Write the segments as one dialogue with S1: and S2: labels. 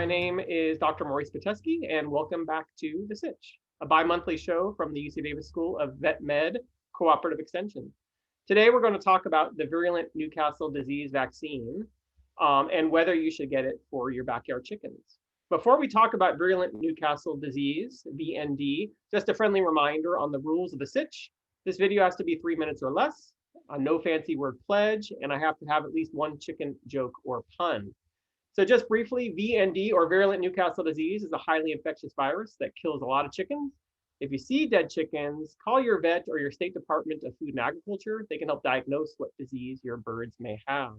S1: name is Dr. Maurice Pitesky, and welcome back to the Sitch, a bi-monthly show from the UC Davis School of Vet Med Cooperative Extension. Today, we're going to talk about the Virulent Newcastle Disease vaccine and whether you should get it for your backyard chickens. Before we talk about Virulent Newcastle Disease, VND, just a friendly reminder on the rules of the Sitch. This video has to be 3 minutes or less, no fancy word pledge, and I have to have at least one chicken joke or pun. So just briefly, VND or Virulent Newcastle Disease is a highly infectious virus that kills a lot of chickens. If you see dead chickens, call your vet or your state department of food and agriculture. They can help diagnose what disease your birds may have.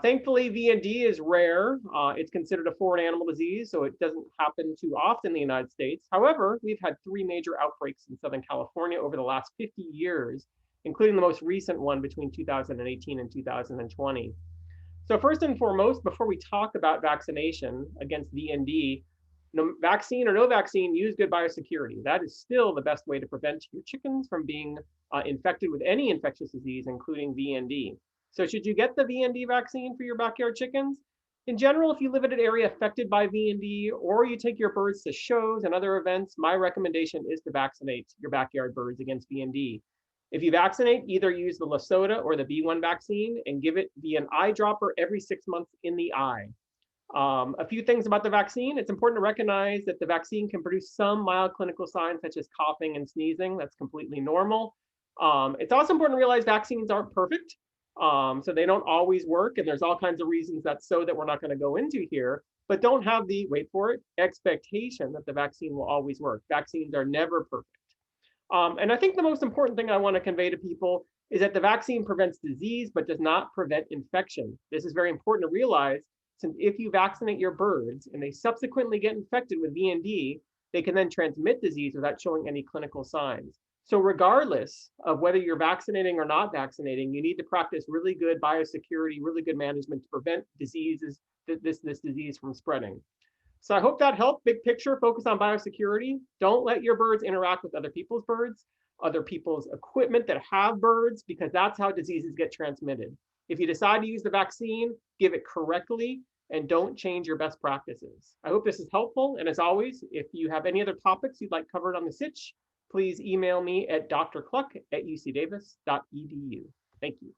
S1: Thankfully, VND is rare. It's considered a foreign animal disease, so it doesn't happen too often in the United States. However, we've had 3 major outbreaks in Southern California over the last 50 years, including the most recent one between 2018 and 2020. So first and foremost, before we talk about vaccination against VND, vaccine or no vaccine, use good biosecurity. That is still the best way to prevent your chickens from being infected with any infectious disease, including VND. So should you get the VND vaccine for your backyard chickens? In general, if you live in an area affected by VND or you take your birds to shows and other events, my recommendation is to vaccinate your backyard birds against VND. If you vaccinate, either use the Lasota or the B1 vaccine and give it via an eye dropper every 6 months in the eye. A few things about the vaccine. It's important to recognize that the vaccine can produce some mild clinical signs such as coughing and sneezing. That's completely normal. It's also important to realize vaccines aren't perfect. So they don't always work, and there's all kinds of reasons that we're not going to go into here, but don't have the, wait for it, expectation that the vaccine will always work. Vaccines are never perfect. And I think the most important thing I want to convey to people is that the vaccine prevents disease, but does not prevent infection. This is very important to realize, since if you vaccinate your birds and they subsequently get infected with VND, they can then transmit disease without showing any clinical signs. So regardless of whether you're vaccinating or not vaccinating, you need to practice really good biosecurity, really good management to prevent diseases, this disease from spreading. So I hope that helped. Big picture, focus on biosecurity. Don't let your birds interact with other people's birds, other people's equipment that have birds, because that's how diseases get transmitted. If you decide to use the vaccine, give it correctly and don't change your best practices. I hope this is helpful. And as always, if you have any other topics you'd like covered on the Sitch, please email me at drcluck@ucdavis.edu. Thank you.